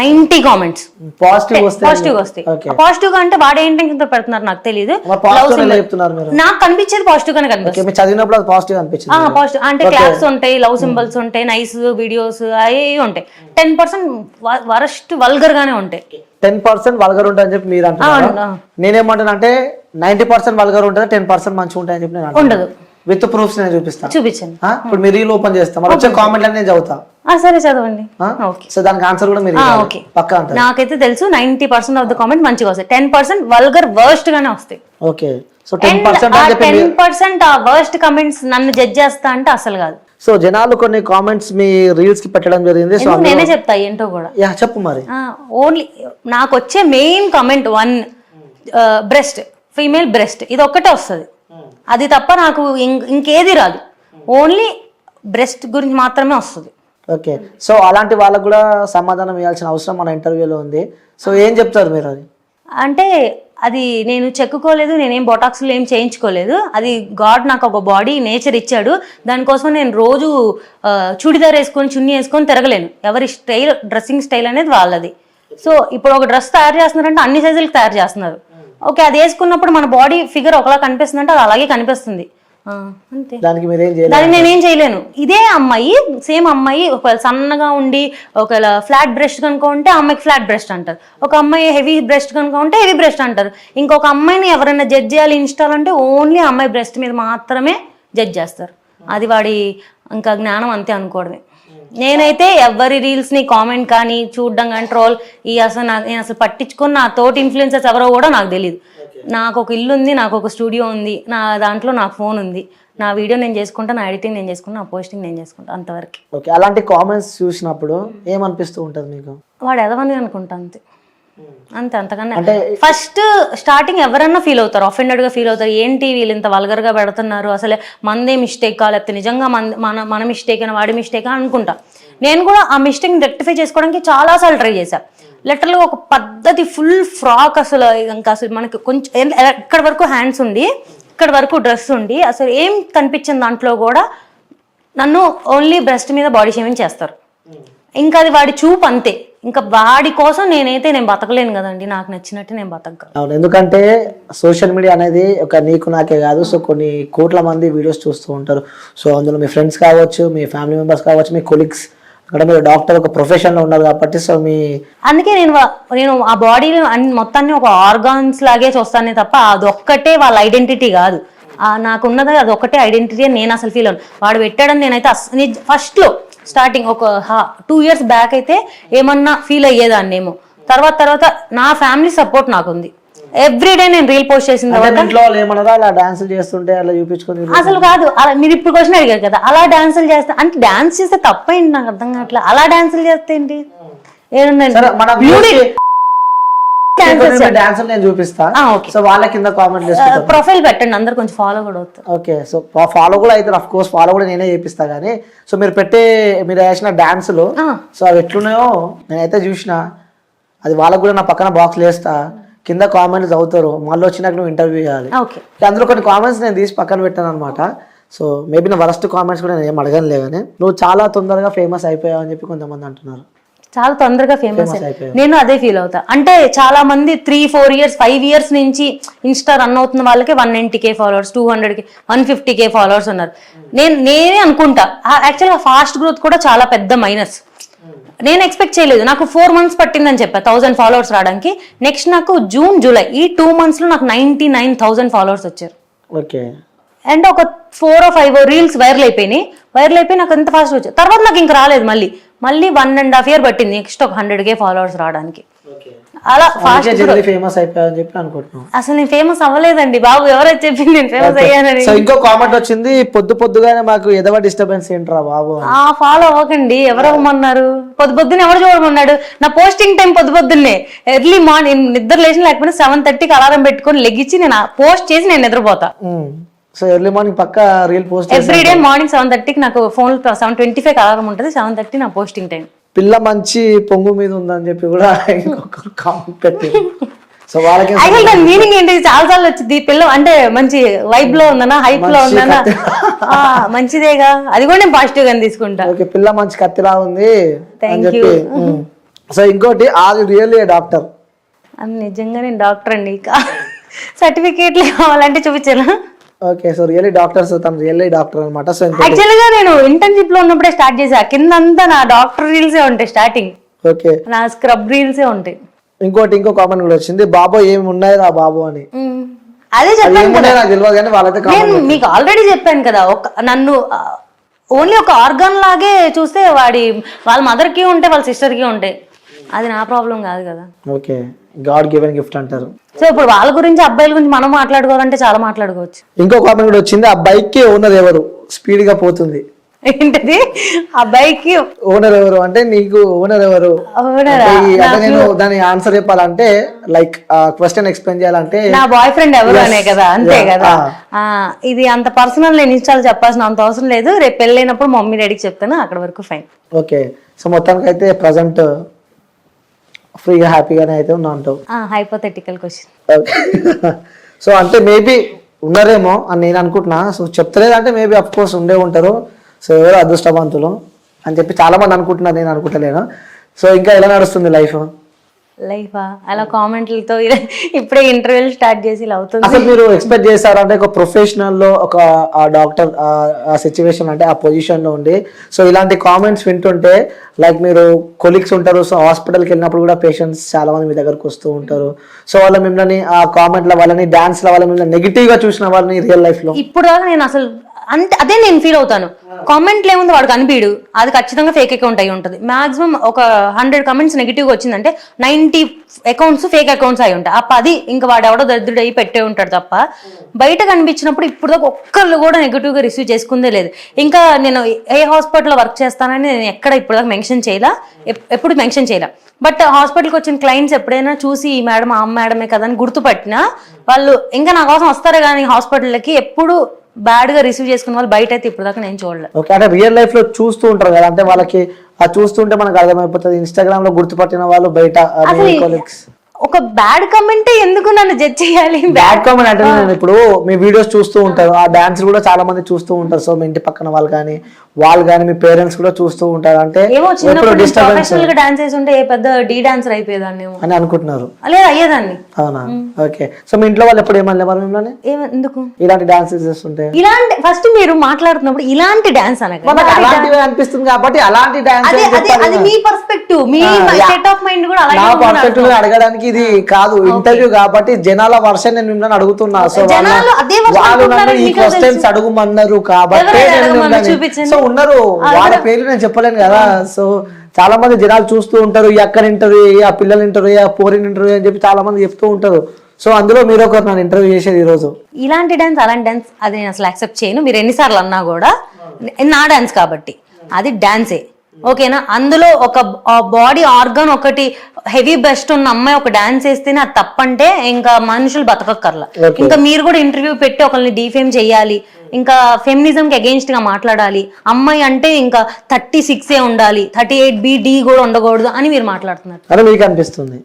90 comments positive వస్తాయి. Positive గా అంటే వాడు ఏంటి పెడుతున్నారు నాకు తెలియదు. నాకు కనిపించేది పాజిటివ్ గానే కనిపిస్తుంది. చదివినప్పుడు అది పాజిటివ్ అనిపించింది. పాజిటివ్ అంటే క్లాప్స్ ఉంటాయి, లవ్ సింబల్స్ ఉంటాయి, నైస్ వీడియోస్ అవి ఉంటాయి. 10% వరస్ట్ వల్గర్ గానే ఉంటాయి. 10% వల్గర్ ఉంటాయని చెప్పి మీరు అంటున్నారు. నేనేమంటాను అంటే 90% వల్గర్ ఉంటుంది, 10% మంచిగా ఉంటాయని చెప్పి నేను ఉండదు. విత్ ప్రూఫ్స్ నేను చూపిస్తాను. చూపించండి. ఇప్పుడు మీరు రీల్ ఓపెన్ చేస్తాం, మరి వచ్చే కామెంట్ నేను చదువుతా. సరే చదవండి. సో దానికి ఆన్సర్ కూడా మీరు పక్కా అంటారు. నాకైతే తెలుసు 90% ఆఫ్ ద కామెంట్ మంచిగా వస్తాయి, 10% వల్గర్ వర్స్ట్ గానే వస్తాయి. ఓకే, సో 10% ఆ వర్స్ట్ కామెంట్స్ నన్ను జడ్జ్ చేస్తా అంటే అసలు కాదు. సో జనాలు కొన్ని కామెంట్స్ మీ రీల్స్ కి పెట్టడం జరిగింది. సో నేనే చెప్తా ఏంటో కూడా. చెప్పు మరి. ఓన్లీ నాకు వచ్చే main comment breast, female breast, ఇది ఒక్కటే వస్తుంది. అది తప్ప నాకు ఇంకేది రాదు. ఓన్లీ బ్రెస్ట్ గురించి మాత్రమే వస్తుంది. ఓకే, సో అలాంటి వాళ్ళకు కూడా సమాధానం ఇవ్వాల్సిన అవసరం మన ఇంటర్వ్యూలో ఉంది. సో ఏం చెప్తారు మీరు? అది అంటే అది నేను చెక్కుకోలేదు, నేనేం బొటాక్స్లు ఏం చేయించుకోలేదు. అది గాడ్ నాకు ఒక బాడీ నేచర్ ఇచ్చాడు. దానికోసం నేను రోజు చుడిదార్ వేసుకొని చున్నీ వేసుకొని తిరగలేను. ఎవరి స్టైల్, డ్రెస్సింగ్ స్టైల్ అనేది వాళ్ళది. సో ఇప్పుడు ఒక డ్రెస్ తయారు చేస్తున్నారంటే అన్ని సైజులకు తయారు చేస్తున్నారు. ఓకే, అది వేసుకున్నప్పుడు మన బాడీ ఫిగర్ ఒకలా కనిపిస్తుంది అంటే అది అలాగే కనిపిస్తుంది. అంతే, దానికి నేనేం చేయలేను. ఇదే అమ్మాయి, సేమ్ అమ్మాయి ఒకవేళ సన్నగా ఉండి ఒకవేళ ఫ్లాట్ బ్రెస్ట్ కనుక ఉంటే ఆ అమ్మాయికి ఫ్లాట్ బ్రెస్ట్ అంటారు. ఒక అమ్మాయి హెవీ బ్రెస్ట్ కనుక ఉంటే హెవీ బ్రెస్ట్ అంటారు. ఇంకొక అమ్మాయిని ఎవరైనా జడ్జ్ చేయాలి ఇన్స్టాల్ అంటే ఓన్లీ అమ్మాయి బ్రెస్ట్ మీద మాత్రమే జడ్జ్ చేస్తారు. అది వాడి ఇంకా జ్ఞానం అంతే అనుకోవడమే. నేనైతే ఎవరి రీల్స్ ని కామెంట్ కానీ చూడడం కానీ ట్రోల్ నేను అసలు పట్టించుకొని నా తోటి ఇన్ఫ్లుయెన్సర్స్ ఎవరో కూడా నాకు తెలియదు. నాకు ఒక ఇల్లు ఉంది, నాకు ఒక స్టూడియో ఉంది, నా దాంట్లో నాకు ఫోన్ ఉంది, నా వీడియో నేను చేసుకుంటా, నా ఎడిటింగ్ నేను చేసుకుంటా, నా పోస్టింగ్ నేను చేసుకుంటా, అంతవరకు. ఓకే, అలాంటి కామెంట్స్ చూసినప్పుడు ఏమనిపిస్తూ ఉంటుంది మీకు? వాడు ఎదవని అనుకుంటా, అంతే అంతకన్నా. ఫస్ట్ స్టార్టింగ్ ఎవరన్నా ఫీల్ అవుతారు, అఫెండెడ్ గా ఫీల్ అవుతారు. ఏంటి వీళ్ళు ఇంత వల్గర్ గా పెడుతున్నారు, అసలే మనదే మిస్టేక్ లేకపోతే నిజంగా మన మిస్టేక్ అని వాడి మిస్టేక్ అనుకుంటా. నేను కూడా ఆ మిస్టేక్ రెక్టిఫై చేసుకోవడానికి చాలా సార్లు ట్రై చేశా. లిటరల్గా ఒక పద్ధతి ఫుల్ ఫ్రాక్, అసలు ఇంకా అసలు మనకి కొంచెం ఇక్కడ వరకు హ్యాండ్స్ ఉండి ఇక్కడ వరకు డ్రెస్ ఉండి అసలు ఏం కనిపించింది దాంట్లో కూడా నన్ను ఓన్లీ బ్రెస్ట్ మీద బాడీ షేమింగ్ చేస్తారు. ఇంకా అది వాడి చూపు అంతే. ఇంకా వాడి కోసం నేను బతకలేను కదండి, నాకు నచ్చినట్టు నేను బతకగలను. అవును, ఎందుకంటే సోషల్ మీడియా అనేది ఒక నీకు నాకే కాదు, సో కొన్ని కోట్ల మంది వీడియోస్ చూస్తూ ఉంటారు. సో అందులో మీ ఫ్రెండ్స్ కావచ్చు, మీ ఫ్యామిలీ మెంబర్స్ కావచ్చు, మీ కొలీగ్స్, అక్కడ మీరు డాక్టర్ ఒక ప్రొఫెషన్ లో ఉన్నారు కాబట్టి. సో అందుకే నేను ఆ బాడీ మొత్తాన్ని ఒక ఆర్గాన్స్ లాగే చూస్తానే తప్ప అదొక్కటే వాళ్ళ ఐడెంటిటీ కాదు. నాకున్నది అదొక్కటే ఐడెంటిటీ అని నేను అసలు ఫీల్ అవును. వాడు పెట్టాడని నేనైతే ఫస్ట్ లో స్టార్టింగ్ ఒక 2 years బ్యాక్ అయితే ఏమన్నా ఫీల్ అయ్యేదాన్నేమో. తర్వాత నా ఫ్యామిలీ సపోర్ట్ నాకుంది. ఎవ్రీడే నేను రీల్ పోస్ట్ చేసిన అసలు కాదు. మీరు ఇప్పుడు క్వశ్చన్ అడిగారు కదా, అలా డాన్సులు చేస్తే అంటే డాన్స్ చేస్తే తప్పేంటి నాకు అర్థం కావట్లేదు. అలా డాన్సులు చేస్తే ఏంటి? ప్రొఫైల్ పెట్టండి, అందరు కొంచెం ఫాలో కూడా అవుతారు. ఓకే, సో ఫాలో కూడా అయితే అఫ్ కోర్స్ ఫాలో కూడా నేనే చేపిస్తా. కానీ సో మీరు వేసిన డాన్సులు సో అవి ఎట్లున్నాయో నేనైతే చూసిన. అది వాళ్ళకు కూడా నా పక్కన బాక్స్ వేస్తా, కింద కామెంట్స్ చదువుతారు, మళ్ళీ వచ్చినాక నువ్వు ఇంటర్వ్యూ చేయాలి. అందులో కొన్ని కామెంట్స్ నేను తీసి పక్కన పెట్టాను అనమాట. సో మేబీ నా వరస్ట్ కామెంట్స్ కూడా నేను ఏం అడగనులే. కానీ నువ్వు చాలా తొందరగా ఫేమస్ అయిపోయావు అని చెప్పి కొంతమంది అంటున్నారు. చాలా తొందరగా ఫేమస్ అయిపోయావు. నేను అదే ఫీల్ అవుతా. అంటే చాలా మంది 3-4 years 5 years నుంచి ఇన్స్టా రన్ అవుతున్న వాళ్ళకి 190K followers, 200K 150K followers ఉన్నారు. నేనే అనుకుంటా యాక్చువల్గా ఫాస్ట్ గ్రోత్ కూడా చాలా పెద్ద మైనస్. నేను ఎక్స్పెక్ట్ చేయలేదు. నాకు 4 months పట్టిందని చెప్పా 1000 ఫాలోవర్స్ రావడానికి. నెక్స్ట్ నాకు జూన్ జూలై ఈ 2 months లో నాకు 99,000 ఫాలోవర్స్ వచ్చారు. ఓకే, అండ్ ఒక 4 or 5 రీల్స్ వైరల్ అయిపోయి నాకు ఎంత ఫాస్ట్ వచ్చాయి. తర్వాత నాకు ఇంకా రాలేదు. మళ్ళీ 1.5 year పట్టింది నెక్స్ట్ ఒక 100K ఫాలోవర్స్ రావడానికి. అలా ఫాస్ట్ ఫేమస్ అయిపోయాని చెప్పి అనుకుంటున్నాను. అసలు నేను ఫేమస్ అవ్వలేదండి బాబు, ఎవరైతే చెప్పింది నేను ఫేమస్ అయ్యానని. ఇంకో కామెంట్ వచ్చింది, పొద్దుగానే మాకు ఎదవ డిస్టర్బెన్స్ ఏంట్రా బాబు. ఫాలో అవ్వకండి, ఎవరు అవ్వమన్నారు? పొద్దున్నే ఎవరు చూడమన్నాడు? నా పోస్టింగ్ టైం పొద్దున్నే ఎర్లీ మార్నింగ్ నిద్ర లేచిన లేకపోతే 7:30కి అలారం పెట్టుకొని లెగిచ్చి నేను పోస్ట్ చేసి నేను నిద్రపోతా. సో ఎర్లీ మార్నింగ్ పక్క రీల్ పోస్ట్ ఎవ్రీడే మార్నింగ్ 7:30కి నాకు ఫోన్ 7:25 అలారం ఉంటుంది. 7:30 నా పోస్టింగ్ టైం. పిల్ల మంచి పొంగు మీద ఉందని చెప్పి కూడా ఇంకొకరు కామెంట్ పెట్టారు. సో వాళ్ళకి మీనింగ్ ఏంటి? చాలా సార్లు వచ్చింది పిల్ల అంటే మంచి వైబ్ లో ఉందనా, హైప్ లో ఉందనా, మంచిదేగా, అది కూడా నేను పాజిటివ్ గా తీసుకుంటా. పిల్ల మంచి కత్తిలా ఉంది. Thank you. సో ఇంకోటి ఆర్ రియల్లీ డాక్టర్? అది నిజంగా నేను డాక్టర్ అండి. సర్టిఫికేట్లు కావాలంటే చూపించాను. ఓకే, సో రియల్లీ డాక్టర్స్, తను రియల్లీ డాక్టర్ అనమాట. సో యాక్చువల్ గా నేను ఇంటర్న్షిప్ లో ఉన్నప్పుడే స్టార్ట్ చేసా. కిందంతా నా డాక్టర్ రీల్సే ఉంటాయి, స్టార్టింగ్ ఓకే నా స్క్రబ్ రీల్సే ఉంటాయి. ఇంకో కామెంట్ కూడా వచ్చింది, బాబో ఏమి ఉన్నాయి రా బాబు అని. అదే చెప్పాను కదా, నాకు తెలియదు కానీ వాళ్ళైతే నేను మీకు ఆల్రెడీ చెప్పాను కదా, నన్ను ఓన్లీ ఒక ఆర్గాన్ లాగే చూస్తే వాళ్ళ మదర్ కి ఉంటే వాళ్ళ సిస్టర్ కి ఉంటాయి, అది నా ప్రాబ్లం కాదు కదా. ఓకే, గాడ్ గివెన్ గిఫ్ట్ అంటారు. సో ఇప్పుడు వాళ్ళ గురించి అబ్బాయిల గురించి మనం మాట్లాడుకోవాలంటే చాలా మాట్లాడుకోవచ్చు. ఇంకో కామెంట్ కూడా వచ్చింది, ఆ బైక్ కి ఓనర్ ఎవరు, స్పీడ్ గా పోతుంది. ఏంటది ఆ బైక్ కి ఓనర్ ఎవరు అంటే, నీకు ఓనర్ ఎవరు అంటే నేను దాని ఆన్సర్ చెప్పాలంటే లైక్ క్వశ్చన్ ఎక్స్ప్లెయిన్ చేయాలంటే నా బాయ్ ఫ్రెండ్ ఎవరు అనే కదా, అంతే కదా. ఇది అంత పర్సనల్ నేను ఇన్స్టాల్ చెప్పాల్సిన అంత అవసరం లేదు. రేపు పెళ్ళైనప్పుడు మమ్మీ డాడీకి చెప్తాను, అక్కడ వరకు ఫైన్. ఓకే, సో మొత్తానికి అయితే ప్రజెంట్ ఫ్రీగా హ్యాపీగానే అయితే ఉన్నా అంటావు. Hypothetical question. ఓకే, సో అంటే మేబీ ఉన్నారేమో అని నేను అనుకుంటున్నా. సో చెప్తలేదంటే మేబీ అఫ్ కోర్స్ ఉండే ఉంటారు. సో ఎవరు అదృష్టవంతులు అని చెప్పి చాలా మంది అనుకుంటున్నారు, నేను అనుకుంటలేను. సో ఇంకా ఎలా నడుస్తుంది లైఫ్? అలా కామెంట్లతో ఇప్పుడే ఇంటర్వ్యూలు స్టార్ట్ చేసి ఇలా అవుతుంది. అసలు మీరు ఎక్స్పెక్ట్ చేశారు అంటే ఒక ప్రొఫెషనల్ లో ఒక డాక్టర్ ఆ సిచ్యువేషన్ అంటే ఆ పొజిషన్ లో ఉండి సో ఇలాంటి కామెంట్స్ వింటుంటే లైక్ మీరు కొలీగ్స్ ఉంటారు, సో హాస్పిటల్కి వెళ్ళినప్పుడు కూడా పేషెంట్స్ చాలా మంది మీ దగ్గరకు వస్తూ ఉంటారు. సో వాళ్ళ మిమ్మల్ని ఆ కామెంట్ల వాళ్ళని డాన్స్ల వాళ్ళ మిమ్మల్ని నెగిటివ్ గా చూసిన వాళ్ళని రియల్ లైఫ్ లో ఇప్పుడు దాకా నేను అసలు అదే నేను ఫీల్ అవుతాను. కామెంట్లు ఏముంది వాడు కనిపించడు, అది ఖచ్చితంగా ఫేక్ అకౌంట్ అయి ఉంటుంది. మాక్సిమం ఒక 100 కమెంట్స్ నెగిటివ్గా వచ్చిందంటే 90 అకౌంట్స్ ఫేక్ అకౌంట్స్ అయి ఉంటాయి. ఆ 10 ఇంకా వాడు ఎవడో దరిద్రుడు అయ్యి పెట్టే ఉంటాడు తప్ప బయట కనిపించినప్పుడు ఇప్పుడు దాకా ఒక్కళ్ళు కూడా నెగిటివ్గా రిసీవ్ చేసుకుందే లేదు. ఇంకా నేను ఏ హాస్పిటల్లో వర్క్ చేస్తానని నేను ఎక్కడ ఇప్పుడు దాకా మెన్షన్ చేయలే, ఎప్పుడు మెన్షన్ చేయలే. బట్ హాస్పిటల్కి వచ్చిన క్లయింట్స్ ఎప్పుడైనా చూసి ఈ మేడం ఆ మేడమే కదా అని గుర్తుపట్టినా వాళ్ళు ఇంకా నా కోసం వస్తారు కానీ హాస్పిటల్కి ఎప్పుడు బ్యాడ్ గా రిసీవ్ చేసుకున్న వాళ్ళు బయట అయితే ఇప్పుడు దాకా నేను చూడలేదు. ఓకే, అంటే రియల్ లైఫ్ లో చూస్తూ ఉంటారు కదా, అంటే వాళ్ళకి ఆ చూస్తుంటే మనకు అర్థమైపోతుంది. ఇన్స్టాగ్రామ్ లో గుర్తుపట్టిన వాళ్ళు బయట ఒక బ్యాడ్ కమెంట్ ఎందుకు నన్ను జడ్జ్ చేయాలి? బ్యాడ్ కామెంట్ అంటే నేను ఇప్పుడు మీ వీడియోస్ చూస్తూ ఉంటారు, ఆ డాన్స్ కూడా చాలా మంది చూస్తూ ఉంటారు. సో మీ ఇంటి పక్కన వాళ్ళు కానీ మీ పేరెంట్స్ కూడా చూస్తూ ఉంటారు. అంటే ఏమో ప్రొఫెషనల్ గా డాన్స్ చేసి ఉంటే పెద్ద డీ డాన్సర్ అయిపోయేదాన్ని అని అనుకుంటున్నారు. లేదు, అయ్యేదాన్ని. అవునా? ఓకే, సో మీ ఇంట్లో వాళ్ళు ఎప్పుడు ఏమన్నా మరి మిమ్మల్ని ఎందుకు ఇలాంటి డాన్సెస్ చేస్తుంటే? ఇలాంటి ఫస్ట్ మీరు మాట్లాడుతున్నప్పుడు ఇలాంటి డాన్స్ అలాంటివి అనిపిస్తుంది కాబట్టి అలాంటి డాన్స్ అది మీ పర్స్పెక్టివ్, మీ స్టేట్ ఆఫ్ మైండ్ కూడా నా పర్స్పెక్టివ్ అడగడానికి ఇది కాదు ఇంటర్వ్యూ కాబట్టి జనాల వర్షన్ నేను మిమ్మల్ని అడుగుతున్నా. సో వాళ్ళు నన్ను ఈ క్వశ్చన్స్ అడుగుమన్నారు కాబట్టి సో ఉన్నారు, వాళ్ళ పేర్లు నేను చెప్పలేను కదా. సో చాలా మంది జనాలు చూస్తూ ఉంటారు, ఈ అక్కని ఇంటర్వ్యూ, ఆ పిల్లలు ఇంటర్వ్యూ, ఆ పోరిన్ ఇంటర్వ్యూ అని చెప్పి చాలా మంది చెప్తూ ఉంటారు. సో అందులో మీరు ఒకరు నన్ను ఇంటర్వ్యూ చేసేది ఈ రోజు. ఇలాంటి డాన్స్ అలాంటి డాన్స్ అది నేను అసలు యాక్సెప్ట్ చేయను. మీరు ఎన్నిసార్లు అన్నా కూడా నా డాన్స్ కాబట్టి అది డాన్సే, ఓకేనా. అందులో ఒక బాడీ ఆర్గన్ ఒకటి హెవీ బెస్ట్ ఉన్న అమ్మాయి ఒక డాన్స్ వేస్తేనే అది తప్పంటే ఇంకా మనుషులు బతకక్కర్లా. ఇంకా మీరు కూడా ఇంటర్వ్యూ పెట్టి ఒకరిని డిఫేమ్ చేయాలి, ఇంకా ఫెమినిజం కి అగేన్స్ట్ గా మాట్లాడాలి. అమ్మాయి అంటే ఇంకా 36 ఉండాలి, 38B కూడా ఉండకూడదు అని మీరు మాట్లాడుతున్నారు. అదే మీకు అనిపిస్తుంది?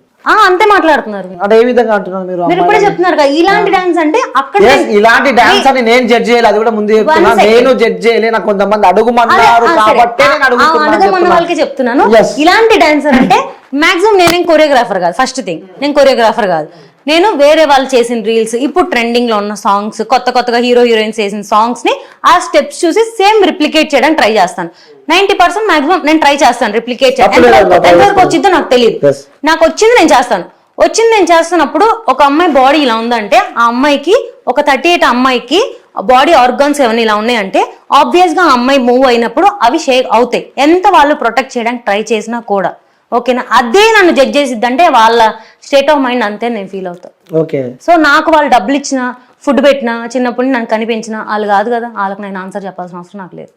అంతే మాట్లాడుతున్నారు. అంటే ఏ విధంగా అంటున్నారు మీరు? మీరు ఇప్పుడే చెప్తున్నారు కదా ఇలాంటి డాన్స్ అంటే అక్కడ ఇలాంటి డాన్స్ అని నేను జడ్జ్ చేయాలి, అది కూడా ముందు చెప్తున్నా. నేను జడ్జ్ చేయలే, నాకు కొంతమంది అడుగుమన్నారు కాబట్టి నేను అడుగుతున్న వాళ్ళకి చెప్తున్నాను. ఇలాంటి డాన్సర్ అంటే మాక్సిమం నేనేం కొరియోగ్రాఫర్ కాదు. ఫస్ట్ థింగ్, నేను కొరియోగ్రాఫర్ కాదు. నేను వేరే వాళ్ళు చేసిన రీల్స్, ఇప్పుడు ట్రెండింగ్ లో ఉన్న సాంగ్స్, కొత్తగా హీరోయిన్స్ చేసిన సాంగ్స్ ని ఆ స్టెప్స్ చూసి సేమ్ రిప్లికేట్ చేయడానికి ట్రై చేస్తాను. 90% మాక్సిమం నేను ట్రై చేస్తాను రిప్లికేట్ చేయడం. ఎంతవరకు వచ్చిందో నాకు తెలియదు, నాకు వచ్చింది నేను చేస్తాను. నేను చేస్తున్నప్పుడు ఒక అమ్మాయి బాడీ ఇలా ఉందంటే ఆ అమ్మాయికి ఒక 38 అమ్మాయికి బాడీ ఆర్గాన్స్ ఏమైనా ఇలా ఉన్నాయంటే ఆబ్వియస్ గా ఆ అమ్మాయి మూవ్ అయినప్పుడు అవి షేక్ అవుతాయి, ఎంత వాళ్ళు ప్రొటెక్ట్ చేయడానికి ట్రై చేసినా కూడా, ఓకేనా. అదే నన్ను జడ్జ్ చేసిద్ది అంటే వాళ్ళ స్టేట్ ఆఫ్ మైండ్ అంతే నేను ఫీల్ అవుతాను. ఓకే, సో నాకు వాళ్ళు డబ్బులు ఇచ్చినా, ఫుడ్ పెట్టినా, చిన్నప్పటి నన్ను కనిపించిన వాళ్ళు కాదు కదా, వాళ్ళకి నేను ఆన్సర్ చెప్పాల్సిన అవసరం నాకు లేదు.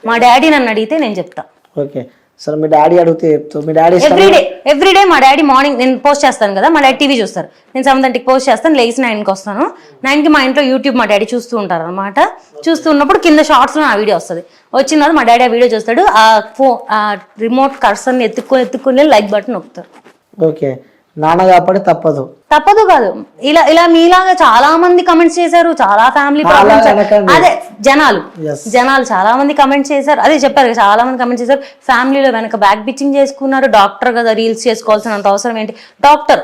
మా డాడీ నన్ను అడిగితే నేను చెప్తా. ఓకే, సరే మీ డాడీ అడిగితే చెప్తావు? మీ డాడీ ఎవ్రీడే మా డాడీ మార్నింగ్ నేను పోస్ట్ చేస్తాను కదా, మా డాడీ టీవీ చూస్తారు. నేను 7:30కి పోస్ట్ చేస్తాను, లేచి 9కి వస్తాను. 9కి మా ఇంట్లో యూట్యూబ్ మా డాడీ చూస్తూ ఉంటారు అనమాట. చూస్తున్నప్పుడు కింద షార్ట్స్ లో నా వీడియో వస్తుంది. వచ్చిన తర్వాత మా డాడీ ఆ వీడియో చూస్తాడు, ఆ రిమోట్ కర్సర్ని ఎత్తుకొని లైక్ బటన్ నొక్కుతారు. ఓకే, నాన్న కాబట్టి తప్పదు. తప్పదు కాదు, ఇలా ఇలా మీలాగా చాలా మంది కమెంట్స్ చేశారు, చాలా ఫ్యామిలీ ప్రాబ్లమ్స్. అదే జనాలు చాలా మంది కమెంట్ చేశారు, అదే చెప్పారు కదా, చాలా మంది కమెంట్ చేశారు. ఫ్యామిలీలో వెనక బ్యాక్ బిచ్చింగ్ చేసుకున్నారు. డాక్టర్ కదా, రీల్స్ చేసుకోవాల్సినంత అవసరం ఏంటి? డాక్టర్